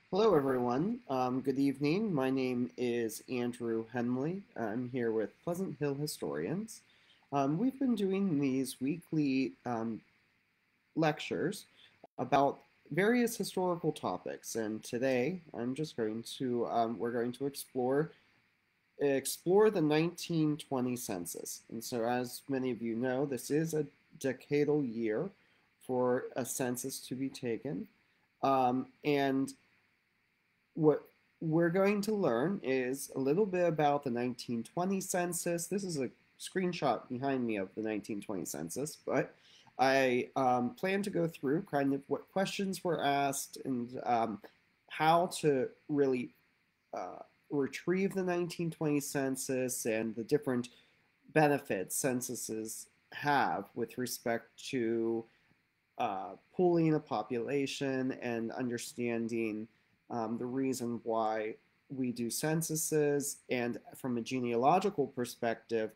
Hello, everyone. Good evening. My name is Andrew Henley. I'm here with Pleasant Hill Historians. We've been doing these weekly lectures about various historical topics, and today I'm just going to we're going to explore the 1920 census. And so, as many of you know, this is a decadal year for a census to be taken. And what we're going to learn is a little bit about the 1920 census. This is a screenshot behind me of the 1920 census, but I plan to go through kind of what questions were asked and how to really uh, retrieve the 1920 census and the different benefits censuses have with respect to pooling a population and understanding the reason why we do censuses, and from a genealogical perspective,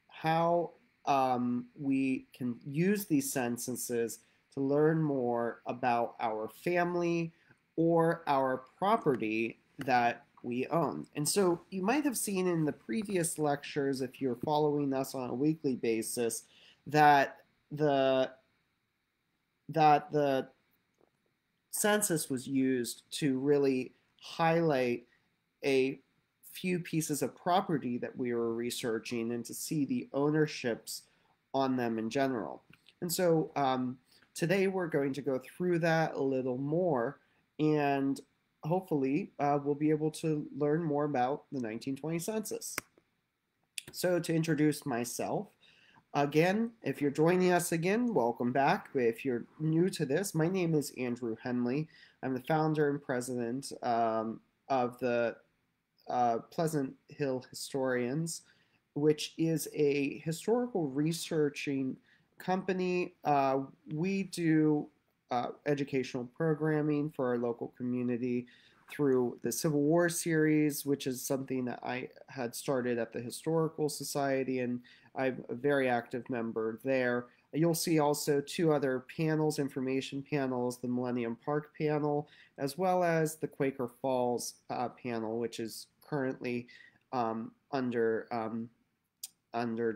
how we can use these censuses to learn more about our family or our property that we own. And so you might have seen in the previous lectures, if you're following us on a weekly basis, that the the census was used to really highlight a few pieces of property that we were researching and to see the ownerships on them in general. And so today we're going to go through that a little more, and hopefully we'll be able to learn more about the 1920 census. So to introduce myself, again, if you're joining us again, welcome back. If you're new to this, my name is Andrew Henley. I'm the founder and president of the Pleasant Hill Historians, which is a historical researching company. We do educational programming for our local community through the Civil War series, which is something that I had started at the Historical Society, and I'm a very active member there. You'll see also two other panels, information panels, the Millennium Park panel, as well as the Quaker Falls panel, which is currently under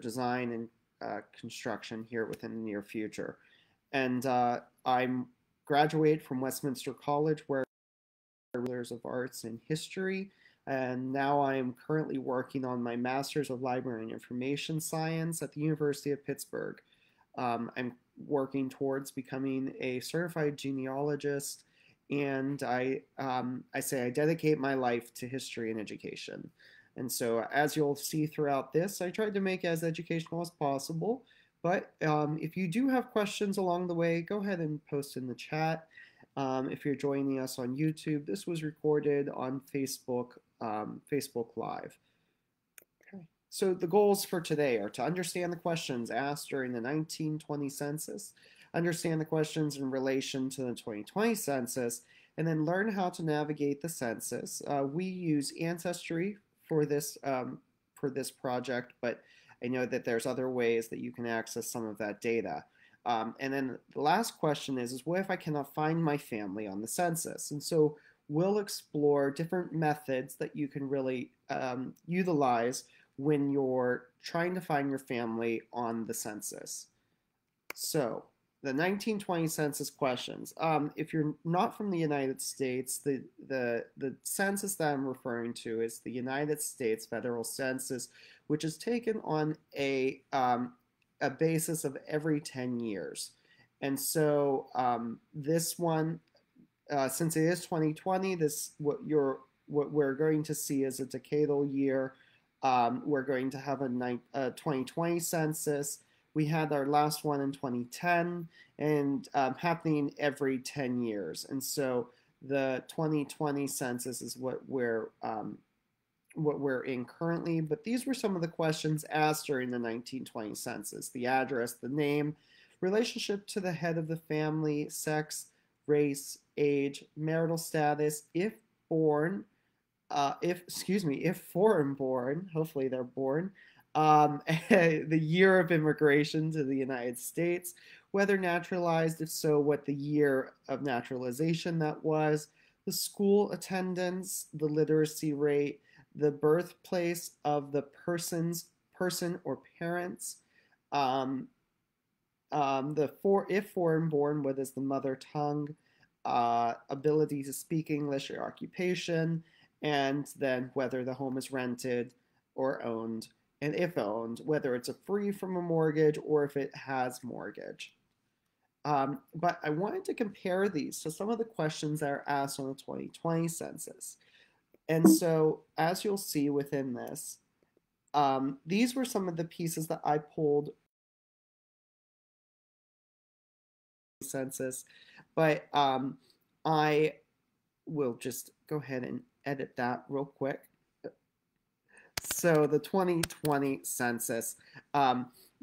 design and construction here within the near future. And I'm graduated from Westminster College, where Bachelor's of Arts in History, and now I am currently working on my Master's of Library and Information Science at the University of Pittsburgh. I'm working towards becoming a certified genealogist, and I say I dedicate my life to history and education. And so, as you'll see throughout this, I tried to make it as educational as possible. But if you do have questions along the way, go ahead and post in the chat. If you're joining us on YouTube, this was recorded on Facebook Live. Okay. So the goals for today are to understand the questions asked during the 1920 census, understand the questions in relation to the 2020 census, and then learn how to navigate the census. We use Ancestry for this project, but I know that there's other ways that you can access some of that data. And then the last question is what if I cannot find my family on the census? And so we'll explore different methods that you can really utilize when you're trying to find your family on the census. So the 1920 census questions. If you're not from the United States, the census that I'm referring to is the United States Federal Census, which is taken on a basis of every 10 years. And so this one, since it is 2020, what we're going to see is a decadal year. We're going to have a 2020 census. We had our last one in 2010, and happening every 10 years. And so the 2020 census is what we're in currently, but these were some of the questions asked during the 1920 census: the address, the name, relationship to the head of the family, sex, race, age, marital status, if born, if foreign born, hopefully they're born, the year of immigration to the United States, whether naturalized, if so, what the year of naturalization that was, the school attendance, the literacy rate, the birthplace of the person or parents, um, if foreign born, what is the mother tongue, ability to speak English or occupation, and then whether the home is rented or owned, and if owned, whether it's a free from a mortgage or if it has mortgage. But I wanted to compare these to some of the questions that are asked on the 2020 census. And so, as you'll see within this, these were some of the pieces that I pulled census, but I will just go ahead and edit that real quick. So the 2020 census,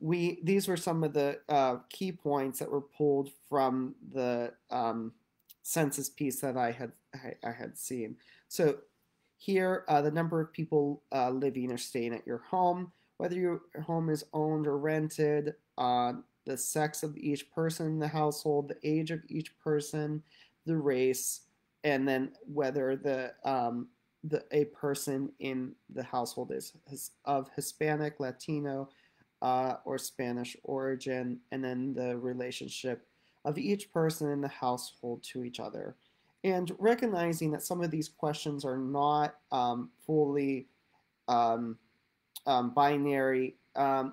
these were some of the key points that were pulled from the census piece that I had seen. So here, the number of people living or staying at your home, whether your home is owned or rented, the sex of each person in the household, the age of each person, the race, and then whether a person in the household is of Hispanic, Latino, or Spanish origin, and then the relationship of each person in the household to each other. And recognizing that some of these questions are not fully binary. I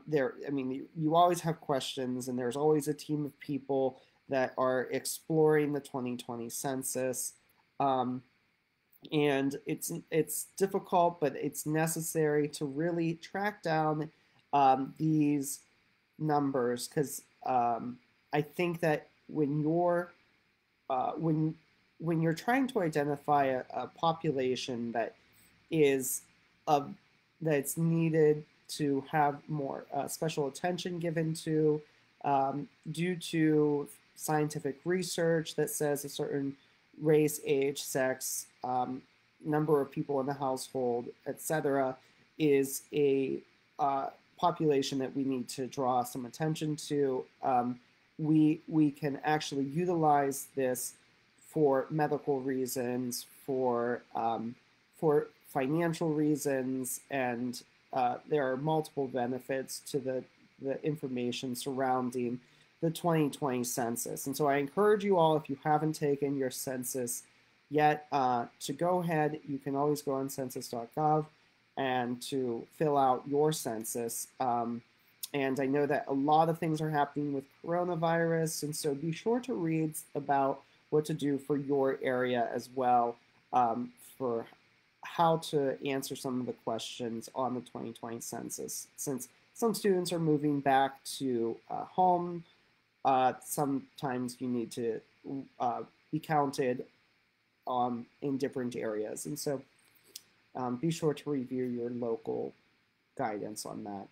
mean, you always have questions, and there's always a team of people that are exploring the 2020 census. And it's difficult, but it's necessary to really track down these numbers, because I think that when you're trying to identify a population that is of that's needed to have more special attention given to, due to scientific research that says a certain race, age, sex, number of people in the household, etc., is a population that we need to draw some attention to. We can actually utilize this for medical reasons, for financial reasons, and there are multiple benefits to the information surrounding the 2020 census. And so I encourage you all, if you haven't taken your census yet, to go ahead. You can always go on census.gov and to fill out your census. And I know that a lot of things are happening with coronavirus, and so be sure to read about what to do for your area as well, for how to answer some of the questions on the 2020 census. Since some students are moving back to home, sometimes you need to be counted in different areas. And so be sure to review your local guidance on that.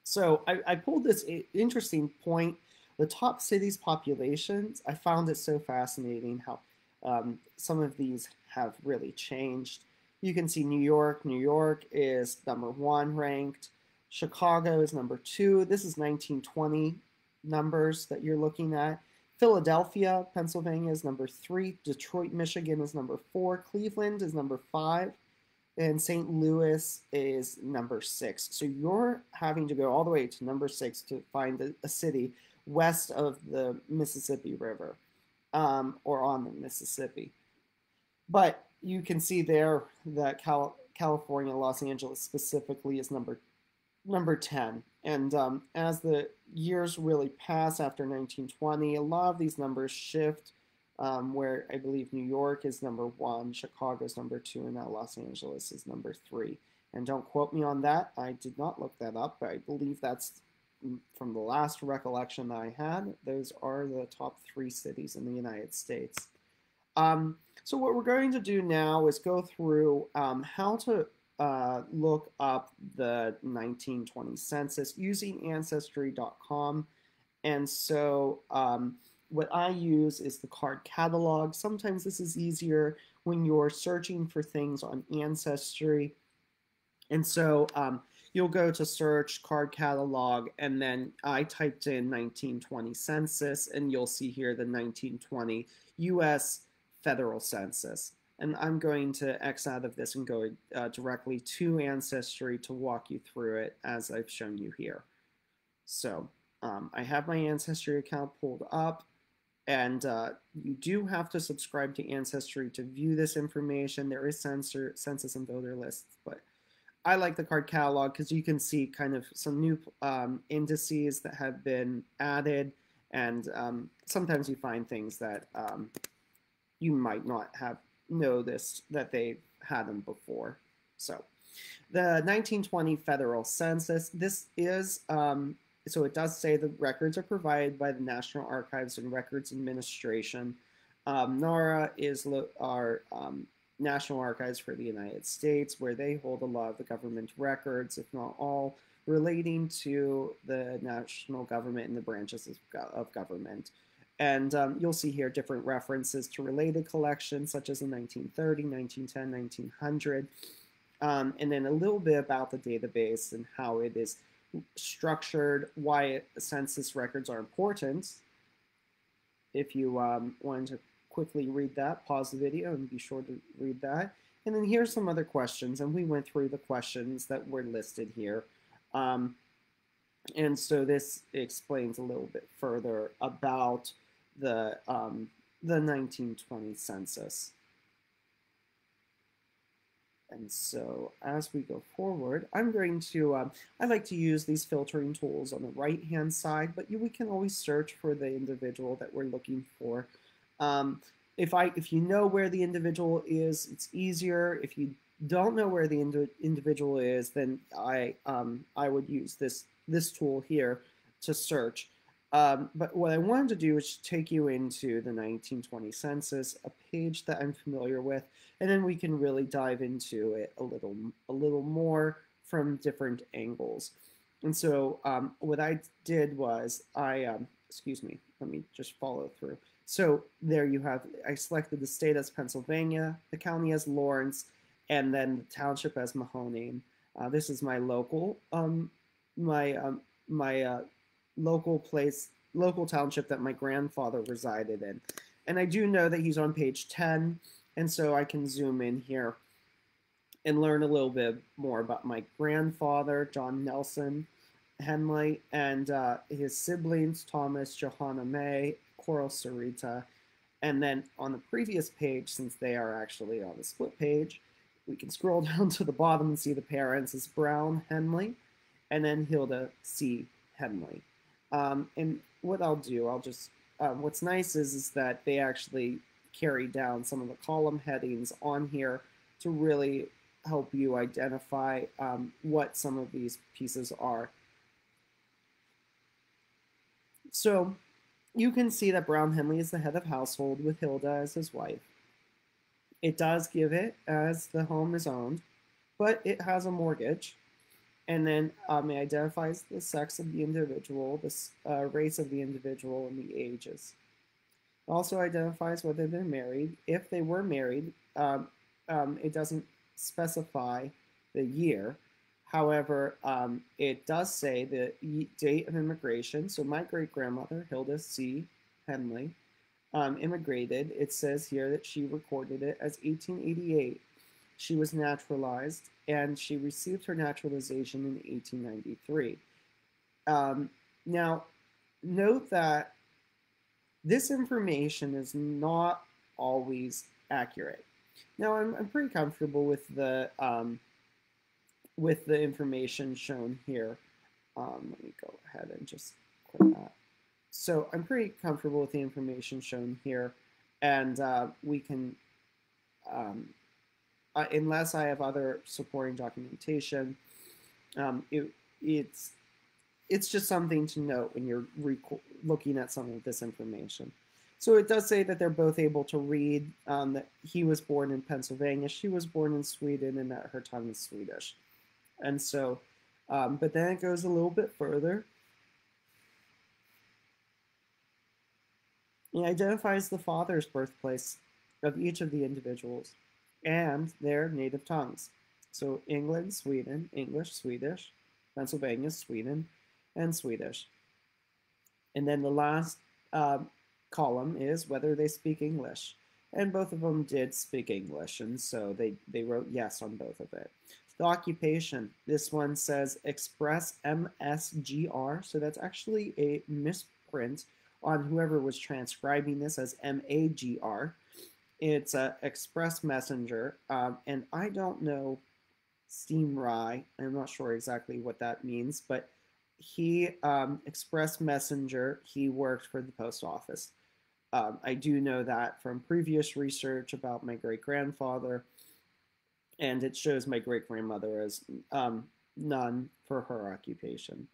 So I pulled this interesting point, the top cities populations. I found it so fascinating how some of these have really changed. You can see New York. New York is number 1 ranked. Chicago is number 2. This is 1920 numbers that you're looking at. Philadelphia, Pennsylvania is number 3. Detroit, Michigan is number 4. Cleveland is number 5. And St. Louis is number 6. So you're having to go all the way to number 6 to find a city west of the Mississippi River, or on the Mississippi. But you can see there that California, Los Angeles specifically, is number 10. And as the years really pass after 1920, a lot of these numbers shift, where I believe New York is number 1, Chicago is number 2, and now Los Angeles is number 3. And don't quote me on that. I did not look that up, but I believe that's from the last recollection that I had. Those are the top 3 cities in the United States. So what we're going to do now is go through how to look up the 1920 census using Ancestry.com. And so what I use is the card catalog. Sometimes this is easier when you're searching for things on Ancestry. And so you'll go to search card catalog, and then I typed in 1920 census, and you'll see here the 1920 U.S. federal census. And I'm going to X out of this and go directly to Ancestry to walk you through it as I've shown you here. So I have my Ancestry account pulled up, and you do have to subscribe to Ancestry to view this information. There is census and voter lists, but I like the card catalog because you can see kind of some new indices that have been added, and sometimes you find things that you might not have noticed that they had them before. So the 1920 federal census, this is, so it does say the records are provided by the National Archives and Records Administration. NARA is our National Archives for the United States, where they hold a lot of the government records, if not all, relating to the national government and the branches of government. And you'll see here different references to related collections, such as in 1930, 1910, 1900, and then a little bit about the database and how it is structured, why census records are important. If you wanted to quickly read that, pause the video and be sure to read that. And then here's some other questions, and we went through the questions that were listed here. And so this explains a little bit further about the 1920 census. And so as we go forward, I'm going to, I like to use these filtering tools on the right-hand side, but we can always search for the individual that we're looking for. If you know where the individual is, it's easier. If you don't know where the individual is, then I would use this tool here to search. But what I wanted to do is take you into the 1920 census, a page that I'm familiar with, and then we can really dive into it a little more from different angles. And so what I did was excuse me, let me just follow through. So there you have, I selected the state as Pennsylvania, the county as Lawrence, and then the township as Mahoning. This is my local, local township that my grandfather resided in. And I do know that he's on page 10, and so I can zoom in here and learn a little bit more about my grandfather, John Nelson Henley, and his siblings, Thomas, Johanna May, Coral Sarita. And then on the previous page, since they are actually on the split page, we can scroll down to the bottom and see the parents is Brown Henley, and then Hilda C. Henley. And what I'll do, what's nice is that they actually carry down some of the column headings on here to really help you identify what some of these pieces are. So you can see that Brown Henley is the head of household with Hilda as his wife. It does give it as the home is owned, but it has a mortgage. And then it identifies the sex of the individual, the race of the individual, and the ages. It also identifies whether they're married. If they were married, it doesn't specify the year. However, it does say the date of immigration. So my great-grandmother, Hilda C. Henley, immigrated. It says here that she recorded it as 1888. She was naturalized, and she received her naturalization in 1893. Now, note that this information is not always accurate. Now, I'm pretty comfortable with the information shown here. Let me go ahead and just click that. So I'm pretty comfortable with the information shown here, and we can. Unless I have other supporting documentation, it's just something to note when you're looking at some of this information. So it does say that they're both able to read, that he was born in Pennsylvania, she was born in Sweden, and that her tongue is Swedish. And so, but then it goes a little bit further. It identifies the father's birthplace of each of the individuals and their native tongues. So England, Sweden, English, Swedish, Pennsylvania, Sweden, and Swedish. And then the last column is whether they speak English. and both of them did speak English, and so they wrote yes on both of it. The occupation, this one says express MSGR, so that's actually a misprint on whoever was transcribing this as MAGR. It's a express messenger, and I don't know Steam Rye. I'm not sure exactly what that means, but he express messenger. He worked for the post office. I do know that from previous research about my great grandfather, and it shows my great grandmother as none for her occupation.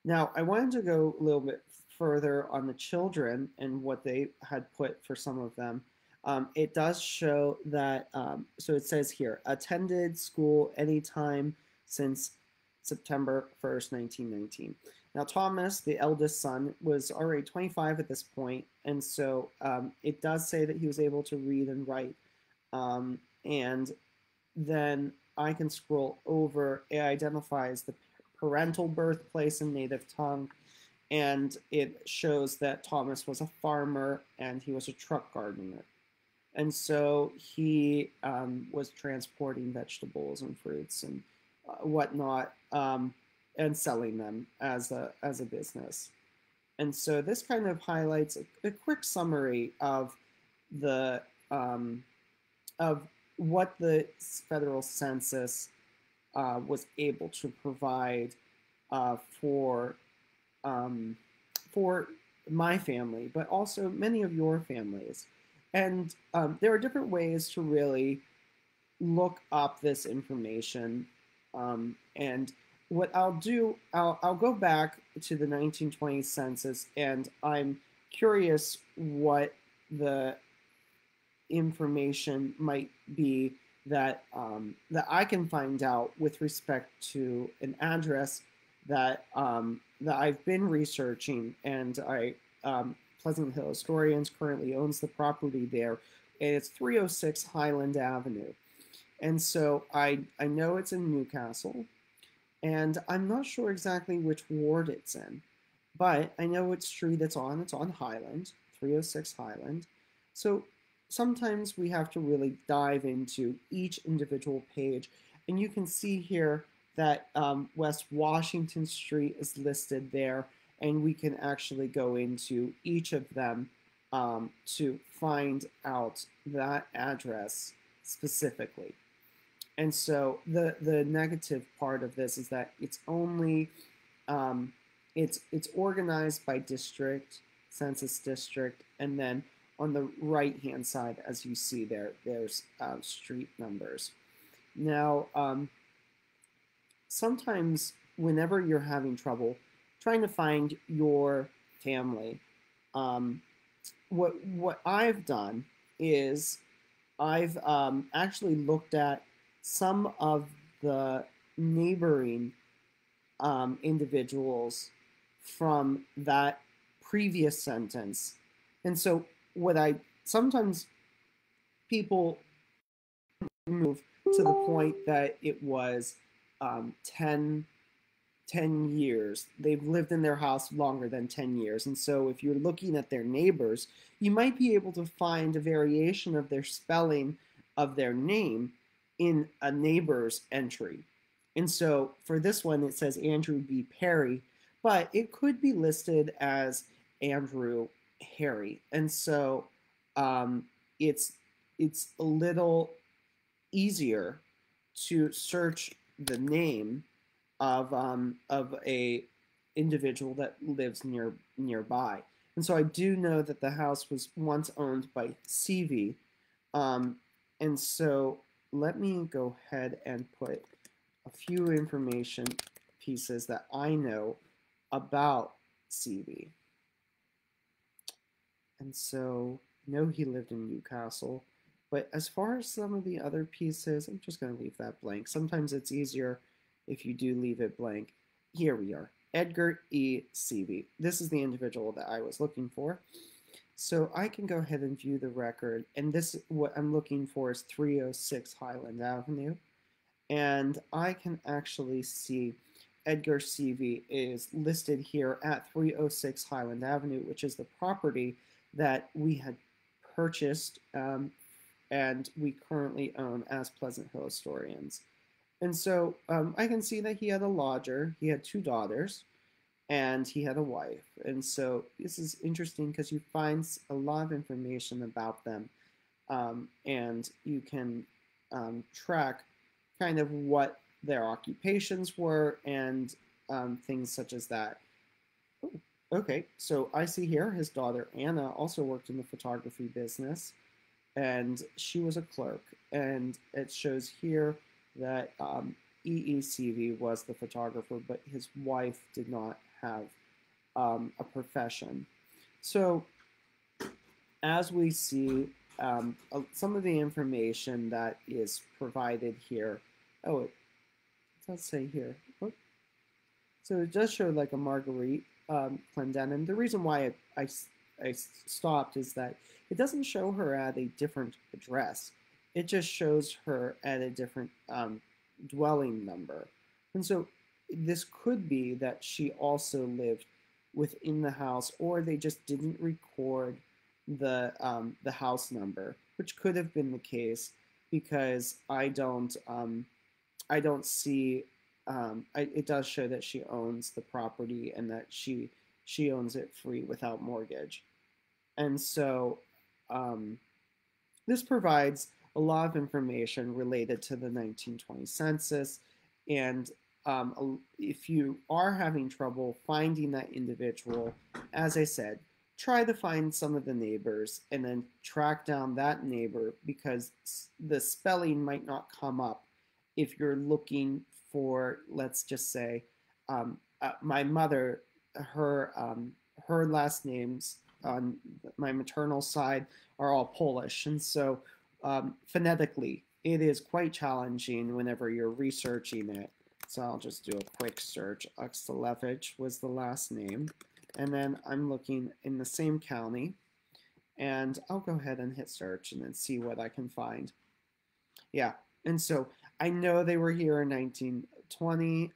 Now, I wanted to go a little bit further on the children and what they had put for some of them. It does show that, so it says here, attended school anytime since September 1st, 1919. Now, Thomas, the eldest son, was already 25 at this point, and so it does say that he was able to read and write. And then I can scroll over. It identifies the parental birthplace and native tongue, and it shows that Thomas was a farmer and he was a truck gardener. And so he was transporting vegetables and fruits and whatnot, and selling them as a business. And so this kind of highlights a quick summary of the of what the federal census was able to provide for my family, but also many of your families. And there are different ways to really look up this information. And what I'll do, I'll go back to the 1920 census, and I'm curious what the information might be that that I can find out with respect to an address that that I've been researching, and Pleasant Hill Historians currently owns the property there, and it's 306 Highland Avenue. And so I know it's in Newcastle, and I'm not sure exactly which ward it's in, but I know which street it's on. It's on Highland, 306 Highland. So sometimes we have to really dive into each individual page, and you can see here that West Washington Street is listed there, and we can actually go into each of them to find out that address specifically. And so the negative part of this is that it's only it's organized by district, census district, and then on the right hand side, as you see there, there's street numbers. Now, sometimes whenever you're having trouble trying to find your family, what I've done is I've actually looked at some of the neighboring individuals from that previous sentence. And so what I sometimes people move to the point that it was 10 years. They've lived in their house longer than 10 years. And so if you're looking at their neighbors, you might be able to find a variation of their spelling of their name in a neighbor's entry. And so for this one, it says Andrew B. Perry, but it could be listed as Andrew Harry. And so it's a little easier to search the name of a individual that lives nearby. And so I do know that the house was once owned by CV. And so let me go ahead and put a few information pieces that I know about CV. And so I know he lived in Newcastle. But as far as some of the other pieces, I'm just going to leave that blank. Sometimes it's easier if you do leave it blank. Here we are, Edgar E. Seavey. This is the individual that I was looking for. So I can go ahead and view the record, and this, what I'm looking for is 306 Highland Avenue. And I can actually see Edgar Seavey is listed here at 306 Highland Avenue, which is the property that we had purchased and we currently own as Pleasant Hill historians. And so I can see that he had a lodger, he had two daughters, and he had a wife. And so this is interesting because you find a lot of information about them, and you can track kind of what their occupations were and things such as that. Ooh, okay, so I see here his daughter Anna also worked in the photography business, and she was a clerk. And it shows here that EECV was the photographer, but his wife did not have a profession. So as we see, some of the information that is provided here, oh, it does say here, so it does show like a Marguerite Clendenin. The reason why I stopped is that it doesn't show her at a different address. It just shows her at a different dwelling number. And so this could be that she also lived within the house, or they just didn't record the house number, which could have been the case because I don't see. It does show that she owns the property and that she owns it free without mortgage, and so this provides a lot of information related to the 1920 census. And if you are having trouble finding that individual, as I said, try to find some of the neighbors and then track down that neighbor, because the spelling might not come up if you're looking for, let's just say, my mother, her last names on my maternal side are all Polish, and so phonetically it is quite challenging whenever you're researching it. So I'll just do a quick search. Okstelevich was the last name, and then I'm looking in the same county, and I'll go ahead and hit search and then see what I can find. Yeah, and so I know they were here in 1920,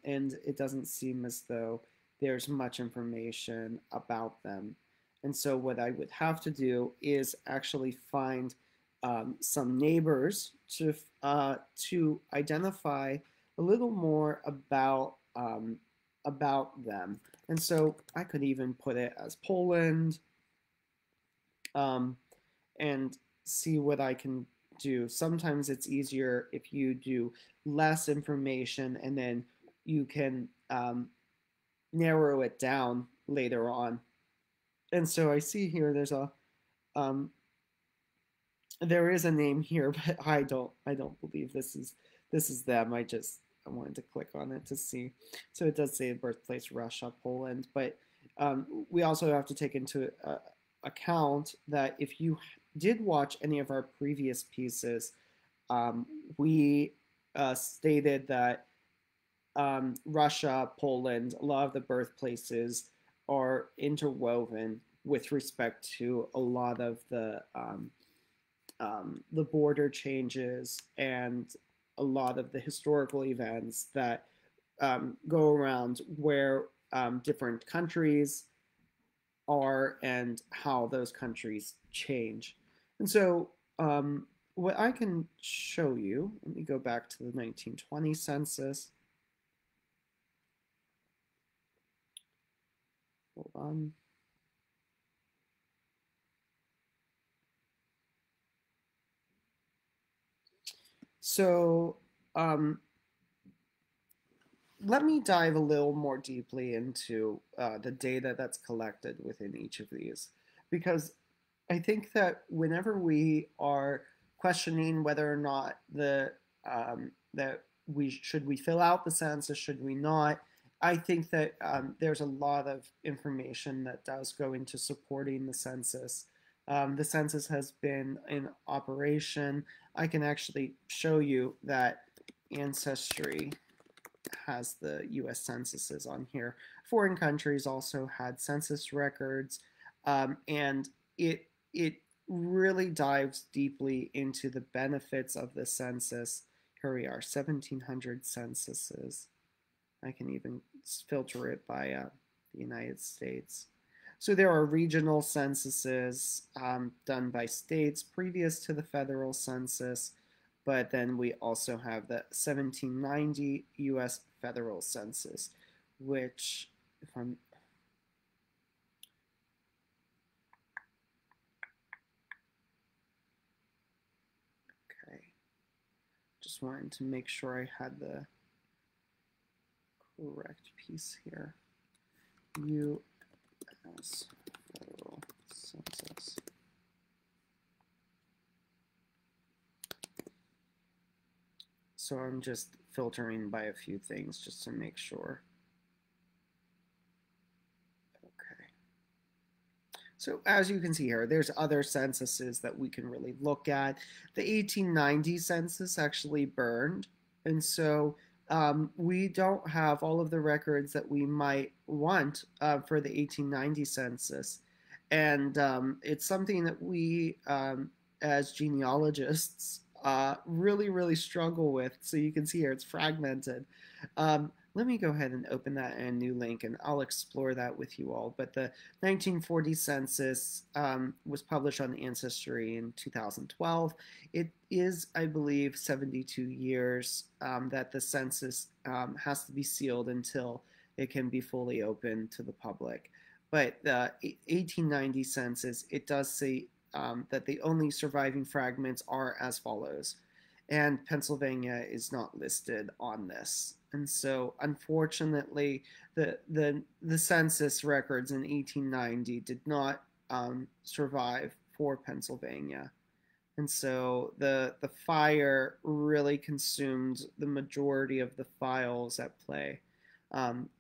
and it doesn't seem as though there's much information about them. And so what I would have to do is actually find some neighbors to identify a little more about them. And so I could even put it as Poland, and see what I can do. Sometimes it's easier if you do less information and then you can narrow it down later on. And so I see here there is a name here, but I don't believe this is them. I wanted to click on it to see. So it does say birthplace Russia, Poland, but we also have to take into account that if you did watch any of our previous pieces, we stated that Russia, Poland, a lot of the birthplaces are interwoven with respect to a lot of the border changes and a lot of the historical events that go around where different countries are and how those countries change. And so what I can show you, let me go back to the 1920 census. Hold on. So let me dive a little more deeply into the data that's collected within each of these, because I think that whenever we are questioning whether or not that should we fill out the census, should we not, I think that there's a lot of information that does go into supporting the census. The census has been in operation. I can actually show you that Ancestry has the US censuses on here. Foreign countries also had census records, and it really dives deeply into the benefits of the census. Here we are, 1700 censuses. I can even filter it by the United States. So there are regional censuses done by states previous to the federal census, but then we also have the 1790 U.S. federal census, which, if I'm okay, just wanted to make sure I had the correct piece here. U.S. federal census. So I'm just filtering by a few things just to make sure. Okay. So as you can see here, there's other censuses that we can really look at. The 1890 census actually burned, and so we don't have all of the records that we might want for the 1890 census. And it's something that we, as genealogists, really, really struggle with. So you can see here it's fragmented. Let me go ahead and open that in a new link, and I'll explore that with you all. But the 1940 census was published on Ancestry in 2012. It is, I believe, 72 years that the census has to be sealed until it can be fully open to the public. But the 1890 census, it does say that the only surviving fragments are as follows. And Pennsylvania is not listed on this. And so, unfortunately, the census records in 1890 did not survive for Pennsylvania. And so the fire really consumed the majority of the files at play.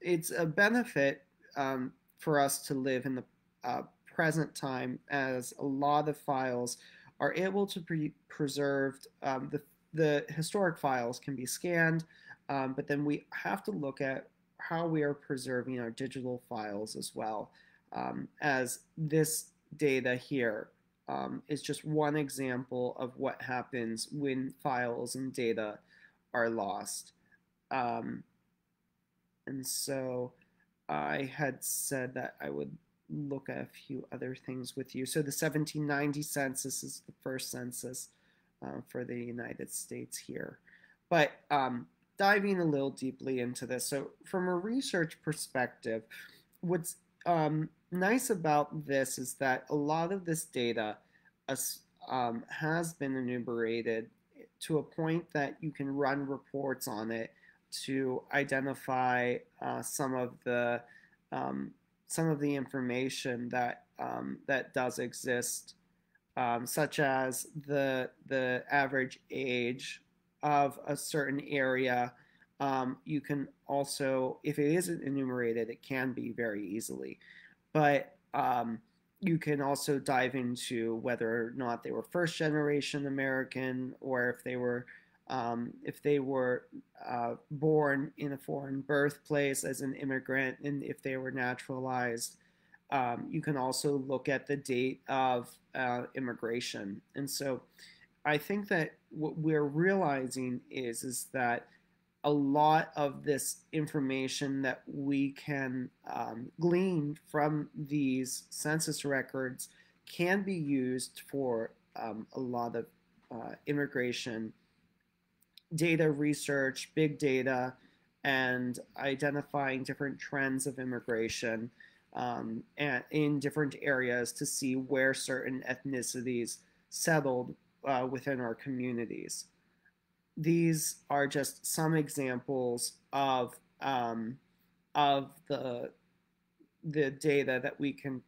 It's a benefit for us to live in the present time, as a lot of files are able to be preserved. The historic files can be scanned, but then we have to look at how we are preserving our digital files as well, as this data here is just one example of what happens when files and data are lost. And so I had said that I would look at a few other things with you. So the 1790 census is the first census for the United States here. But diving a little deeply into this, so from a research perspective, what's nice about this is that a lot of this data has been enumerated to a point that you can run reports on it to identify some of the information that that does exist, such as the average age of a certain area. You can also, if it isn't enumerated, it can be very easily, but you can also dive into whether or not they were first generation American, or if they were born in a foreign birthplace as an immigrant, and if they were naturalized. You can also look at the date of immigration. And so I think that what we're realizing is that a lot of this information that we can glean from these census records can be used for a lot of immigration data research, big data, and identifying different trends of immigration and in different areas to see where certain ethnicities settled within our communities. These are just some examples of the data that we can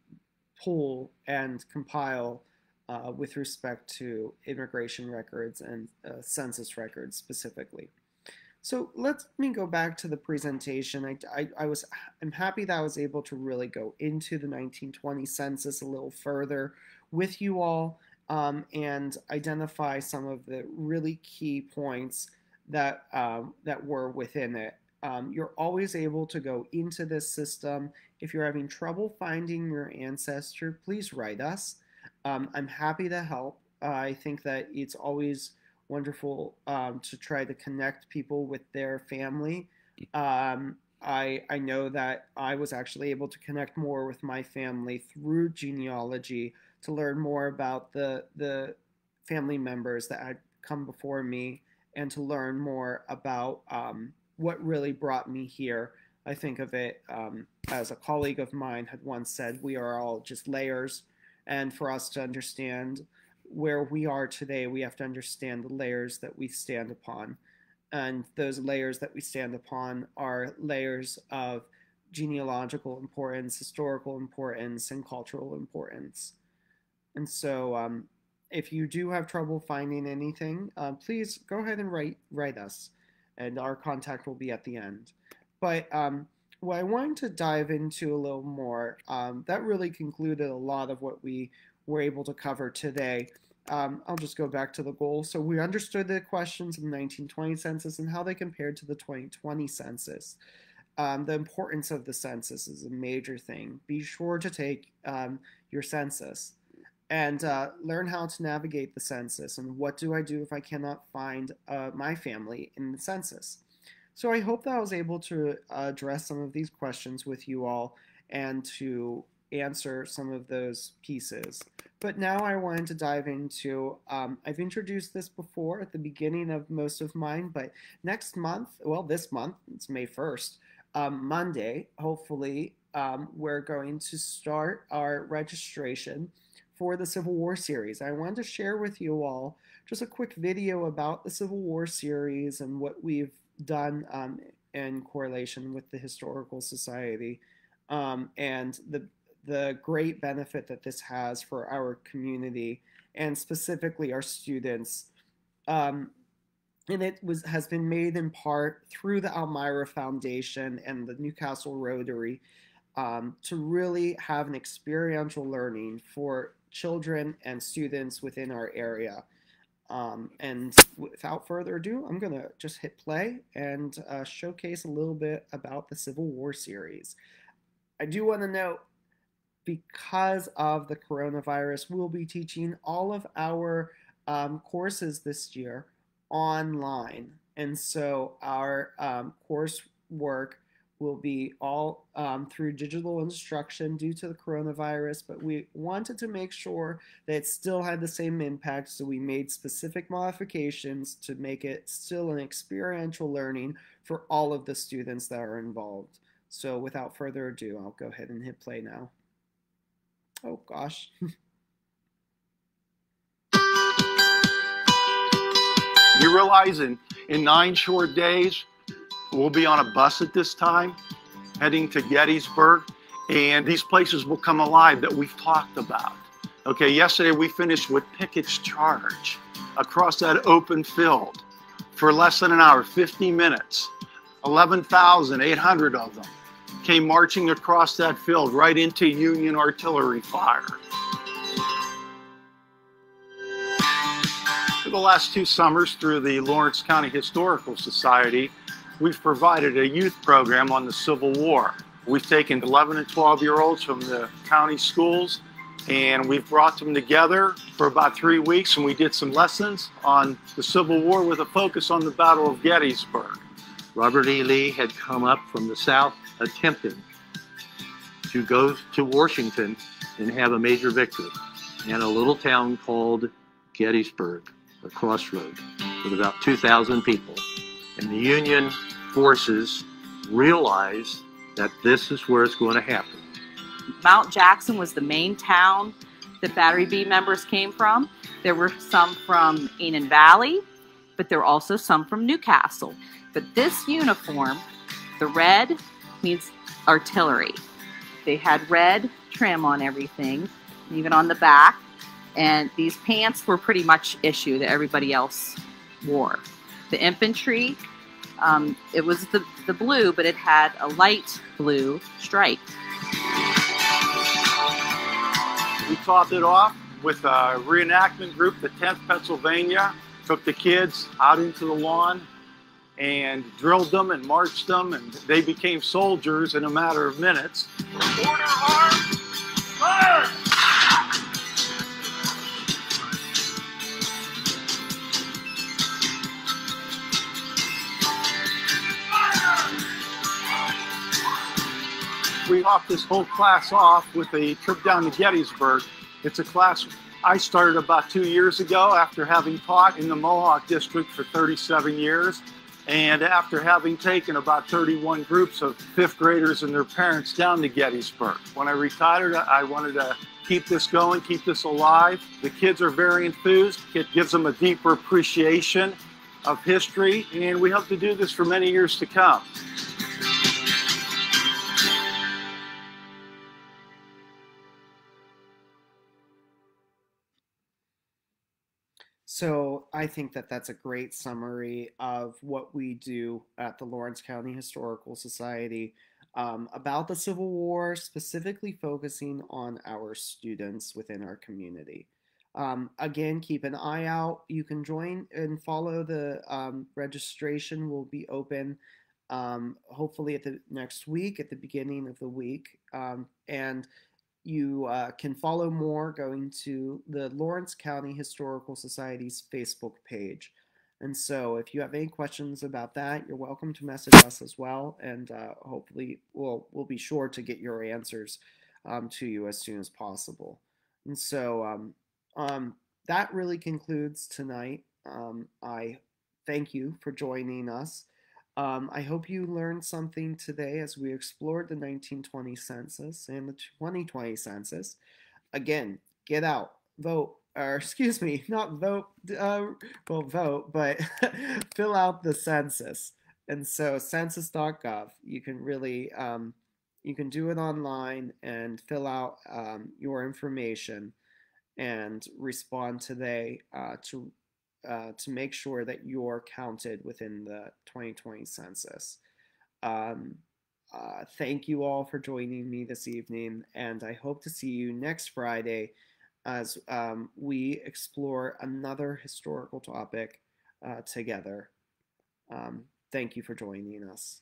pull and compile with respect to immigration records and census records specifically. So let me go back to the presentation. I'm happy that I was able to really go into the 1920 census a little further with you all and identify some of the really key points that that were within it. You're always able to go into this system. If you're having trouble finding your ancestor, please write us. I'm happy to help. I think that it's always wonderful to try to connect people with their family. I know that I was actually able to connect more with my family through genealogy to learn more about the family members that had come before me and to learn more about what really brought me here. I think of it as a colleague of mine had once said, we are all just layers. And for us to understand where we are today, we have to understand the layers that we stand upon. And those layers that we stand upon are layers of genealogical importance, historical importance, and cultural importance. And so, if you do have trouble finding anything, please go ahead and write us, and our contact will be at the end. But what I wanted to dive into a little more, that really concluded a lot of what we were able to cover today. I'll just go back to the goal. So we understood the questions in the 1920 census and how they compared to the 2020 census. The importance of the census is a major thing. Be sure to take your census and learn how to navigate the census and what do I do if I cannot find my family in the census. So I hope that I was able to address some of these questions with you all and to answer some of those pieces. But now I wanted to dive into, I've introduced this before at the beginning of most of mine, but next month, well, this month, it's May 1st, Monday, hopefully, we're going to start our registration for the Civil War series. I wanted to share with you all just a quick video about the Civil War series and what we've done in correlation with the Historical Society and the great benefit that this has for our community and specifically our students. And it has been made in part through the Elmira Foundation and the Newcastle Rotary to really have an experiential learning for children and students within our area. And without further ado, I'm going to just hit play and showcase a little bit about the Civil War series. I do want to note, because of the coronavirus, we'll be teaching all of our courses this year online. And so our coursework will be all through digital instruction due to the coronavirus, but we wanted to make sure that it still had the same impact, so we made specific modifications to make it still an experiential learning for all of the students that are involved. So without further ado, I'll go ahead and hit play now. Oh gosh. You realize in 9 short days, we'll be on a bus at this time, heading to Gettysburg, and these places will come alive that we've talked about. Okay, yesterday we finished with Pickett's charge across that open field for less than an hour, 50 minutes. 11,800 of them came marching across that field right into Union artillery fire. For the last 2 summers, through the Lawrence County Historical Society, we've provided a youth program on the Civil War. We've taken 11 and 12-year-olds from the county schools and we've brought them together for about 3 weeks, and we did some lessons on the Civil War with a focus on the Battle of Gettysburg. Robert E. Lee had come up from the South attempting to go to Washington and have a major victory in a little town called Gettysburg, a crossroad with about 2,000 people. And the Union forces realized that this is where it's going to happen. Mount Jackson was the main town that Battery B members came from. There were some from Enon Valley, but there were also some from Newcastle. But this uniform, the red, means artillery. They had red trim on everything, even on the back. And these pants were pretty much issue that everybody else wore. The infantry, it was the blue, but it had a light blue stripe. We topped it off with a reenactment group, the 10th Pennsylvania, took the kids out into the lawn and drilled them and marched them, and they became soldiers in a matter of minutes. Order arms, fire! we off this whole class off with a trip down to Gettysburg. It's a class I started about 2 years ago after having taught in the Mohawk District for 37 years. And after having taken about 31 groups of fifth graders and their parents down to Gettysburg. When I retired, I wanted to keep this going, keep this alive. The kids are very enthused. It gives them a deeper appreciation of history, and we hope to do this for many years to come. So I think that that's a great summary of what we do at the Lawrence County Historical Society about the Civil War, specifically focusing on our students within our community. Again, keep an eye out. You can join and follow. The registration will be open hopefully at the next week, at the beginning of the week. And you can follow more going to the Lawrence County Historical Society's Facebook page. And so if you have any questions about that, you're welcome to message us as well. And hopefully we'll be sure to get your answers to you as soon as possible. And so that really concludes tonight. I thank you for joining us. I hope you learned something today as we explored the 1920 census and the 2020 census. Again, get out, vote, or excuse me, not vote, well, vote, but fill out the census. And so census.gov, you can really, you can do it online and fill out your information and respond today to make sure that you're counted within the 2020 census. Thank you all for joining me this evening, and I hope to see you next Friday as we explore another historical topic together. Thank you for joining us.